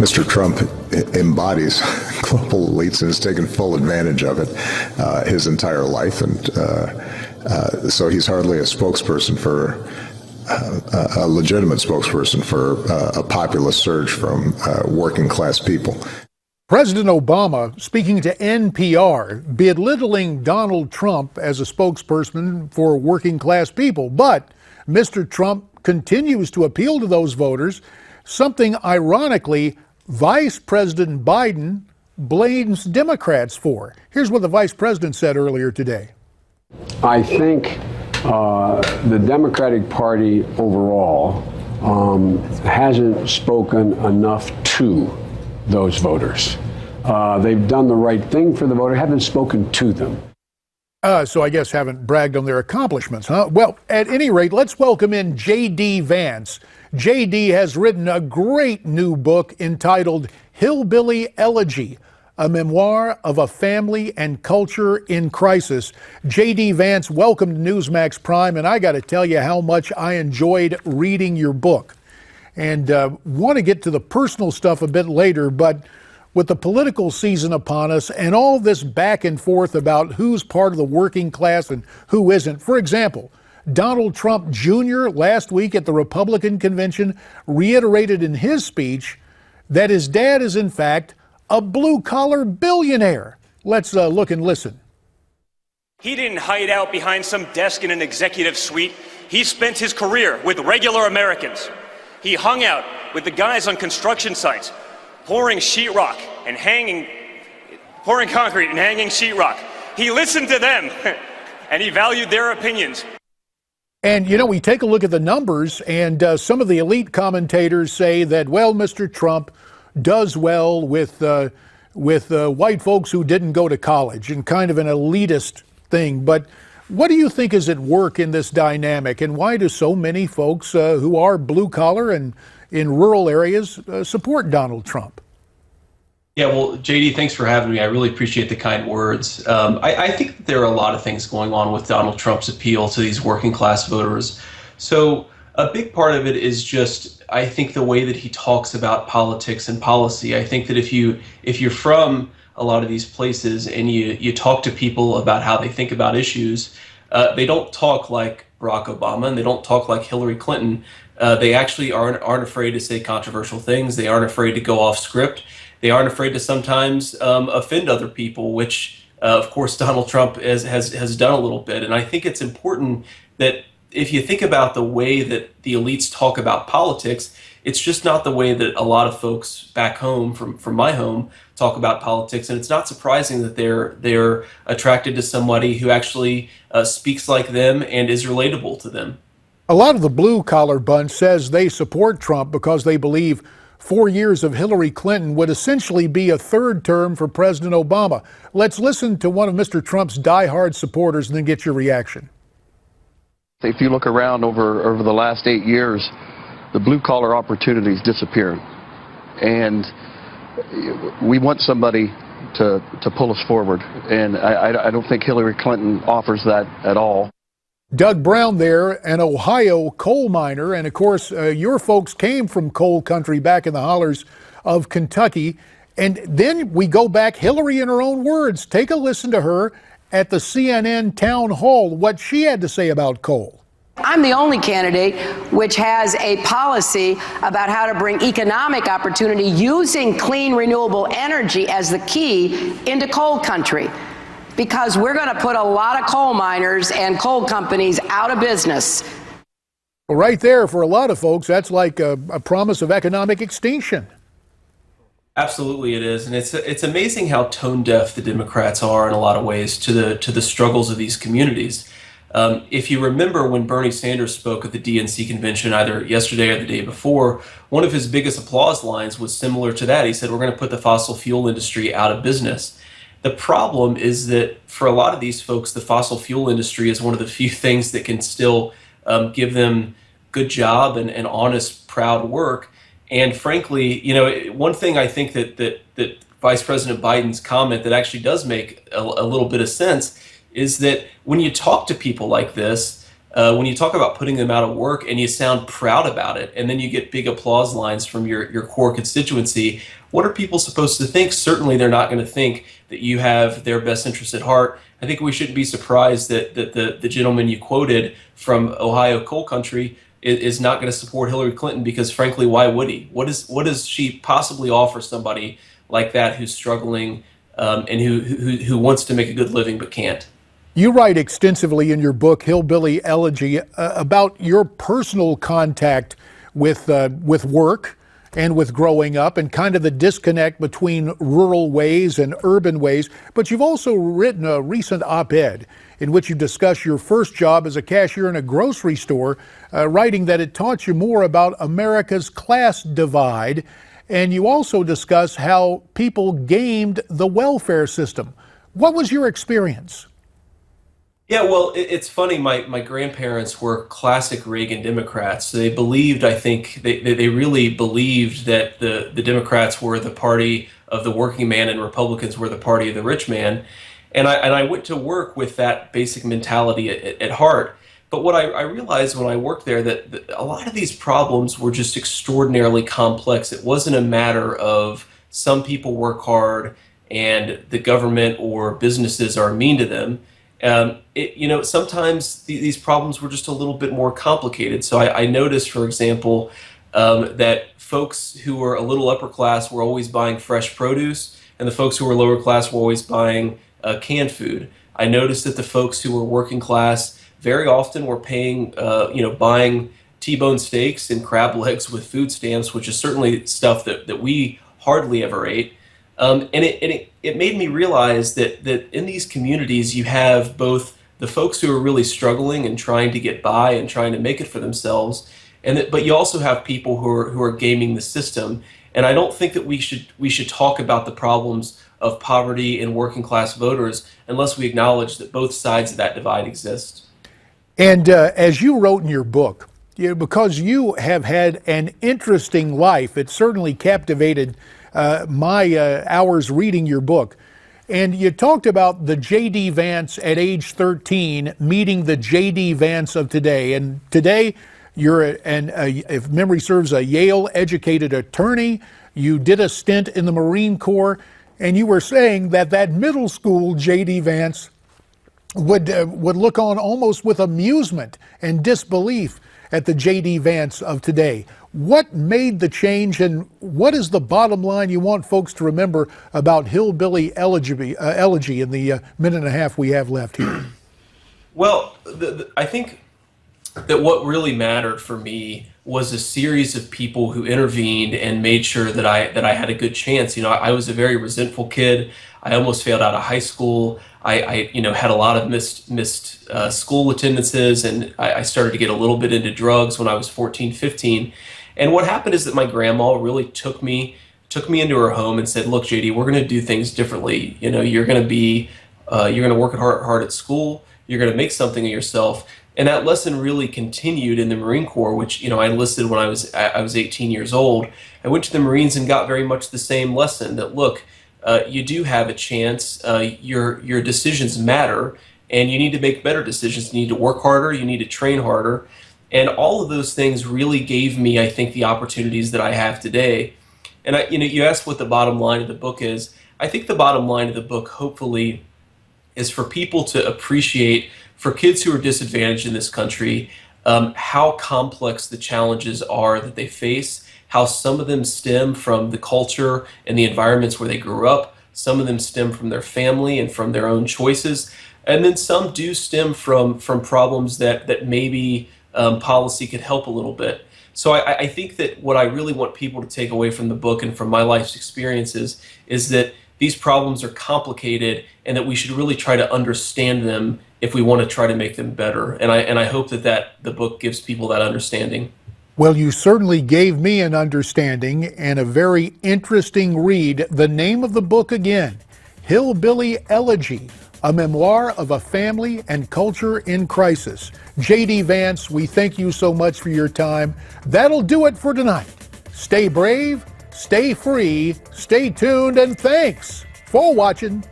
Mr. Trump embodies global elites and has taken full advantage of it his entire life, and so he's hardly a spokesperson for a legitimate spokesperson for a populist surge from working class people. President Obama, speaking to NPR, belittling Donald Trump as a spokesperson for working class people. But Mr. Trump continues to appeal to those voters, something ironically Vice President Biden blames Democrats for. Here's what the vice president said earlier today. I think the Democratic Party overall hasn't spoken enough to those voters. They've done the right thing for the voter, haven't spoken to them. So I guess haven't bragged on their accomplishments, huh? Well, at any rate, let's welcome in J.D. Vance. J.D. has written a great new book entitled Hillbilly Elegy, a memoir of a family and culture in crisis. J.D. Vance, welcome to Newsmax Prime, and I got to tell you how much I enjoyed reading your book. And want to get to the personal stuff a bit later, but with the political season upon us and all this back and forth about who's part of the working class and who isn't. For example, Donald Trump Jr. last week at the Republican convention reiterated in his speech that his dad is in fact a blue-collar billionaire. Let's look and listen. He didn't hide out behind some desk in an executive suite. He spent his career with regular Americans. He hung out with the guys on construction sites, pouring sheetrock and pouring concrete and hanging sheetrock. He listened to them and he valued their opinions. And, you know, we take a look at the numbers, and some of the elite commentators say that, well, Mr. Trump does well with white folks who didn't go to college, and kind of an elitist thing. But what do you think is at work in this dynamic, and why do so many folks who are blue collar and in rural areas support Donald Trump? Yeah, well, JD, thanks for having me. I really appreciate the kind words. I think that there are a lot of things going on with Donald Trump's appeal to these working class voters. So a big part of it is just, I think, the way that he talks about politics and policy. I think that if you're from a lot of these places and you talk to people about how they think about issues, they don't talk like Barack Obama and they don't talk like Hillary Clinton. They actually aren't afraid to say controversial things. They aren't afraid to go off script. They aren't afraid to sometimes offend other people, which, of course, Donald Trump has done a little bit. And I think it's important that if you think about the way that the elites talk about politics, it's just not the way that a lot of folks back home from my home talk about politics. And it's not surprising that they're attracted to somebody who actually speaks like them and is relatable to them. A lot of the blue collar bunch says they support Trump because they believe 4 years of Hillary Clinton would essentially be a third term for President Obama. Let's listen to one of Mr. Trump's diehard supporters and then get your reaction. If you look around over the last 8 years, the blue-collar opportunities disappeared. And we want somebody to pull us forward. And I don't think Hillary Clinton offers that at all. Doug Brown there, an Ohio coal miner, and of course, your folks came from coal country back in the hollers of Kentucky. And then we go back, Hillary in her own words. Take a listen to her at the CNN town hall, what she had to say about coal. I'm the only candidate which has a policy about how to bring economic opportunity using clean, renewable energy as the key into coal country. Because we're going to put a lot of coal miners and coal companies out of business. Well, right there, for a lot of folks, that's like a promise of economic extinction. Absolutely, it is, and it's amazing how tone deaf the Democrats are in a lot of ways to the struggles of these communities. If you remember when Bernie Sanders spoke at the DNC convention, either yesterday or the day before, one of his biggest applause lines was similar to that. He said, "We're going to put the fossil fuel industry out of business." The problem is that for a lot of these folks, the fossil fuel industry is one of the few things that can still give them good job and honest, proud work. And frankly, you know, one thing I think that Vice President Biden's comment that actually does make a little bit of sense is that when you talk to people like this, when you talk about putting them out of work and you sound proud about it, and then you get big applause lines from your core constituency, what are people supposed to think? Certainly they're not going to think that you have their best interest at heart. I think we shouldn't be surprised that the gentleman you quoted from Ohio coal country is not going to support Hillary Clinton, because frankly, why would he? What does she possibly offer somebody like that who's struggling and who wants to make a good living but can't? You write extensively in your book, Hillbilly Elegy, about your personal contact with work and with growing up, and kind of the disconnect between rural ways and urban ways. But you've also written a recent op-ed in which you discuss your first job as a cashier in a grocery store, writing that it taught you more about America's class divide. And you also discuss how people gamed the welfare system. What was your experience? Yeah, well, it's funny. My grandparents were classic Reagan Democrats. So they believed, I think, they really believed that the Democrats were the party of the working man and Republicans were the party of the rich man. And I went to work with that basic mentality at heart. But what I realized when I worked there, that a lot of these problems were just extraordinarily complex. It wasn't a matter of some people work hard and the government or businesses are mean to them. Sometimes these problems were just a little bit more complicated. So I noticed, for example, that folks who were a little upper class were always buying fresh produce, and the folks who were lower class were always buying canned food. I noticed that the folks who were working class very often were paying, buying T-bone steaks and crab legs with food stamps, which is certainly stuff that we hardly ever ate. And it made me realize that in these communities you have both the folks who are really struggling and trying to get by and trying to make it for themselves, but you also have people who are gaming the system. And I don't think that we should talk about the problems of poverty and working class voters unless we acknowledge that both sides of that divide exist. And as you wrote in your book, because you have had an interesting life, it certainly captivated my hours reading your book. And you talked about the J.D. Vance at age 13 meeting the J.D. Vance of today. And today you're if memory serves, a Yale-educated attorney. You did a stint in the Marine Corps, and you were saying that middle school J.D. Vance would look on almost with amusement and disbelief at the J.D. Vance of today. What made the change, and what is the bottom line you want folks to remember about Hillbilly Elegy in the minute and a half we have left here? Well, I think that what really mattered for me was a series of people who intervened and made sure that I had a good chance. I was a very resentful kid. I almost failed out of high school. I had a lot of missed school attendances, and I started to get a little bit into drugs when I was 14, 15. And what happened is that my grandma really took me into her home and said, "Look, JD, we're going to do things differently. You're going to work hard at school. You're going to make something of yourself." And that lesson really continued in the Marine Corps, which I enlisted when I was 18 years old. I went to the Marines and got very much the same lesson, that look, you do have a chance. Your decisions matter, and you need to make better decisions. You need to work harder. You need to train harder. And all of those things really gave me, I think, the opportunities that I have today. And you asked what the bottom line of the book is. I think the bottom line of the book, hopefully, is for people to appreciate, for kids who are disadvantaged in this country, how complex the challenges are that they face, how some of them stem from the culture and the environments where they grew up, some of them stem from their family and from their own choices, and then some do stem from problems that maybe policy could help a little bit. So I think that what I really want people to take away from the book and from my life's experiences is that these problems are complicated and that we should really try to understand them if we want to try to make them better. And I hope that the book gives people that understanding. Well, you certainly gave me an understanding and a very interesting read. The name of the book again, Hillbilly Elegy, a memoir of a family and culture in crisis. J.D. Vance, we thank you so much for your time. That'll do it for tonight. Stay brave, stay free, stay tuned, and thanks for watching.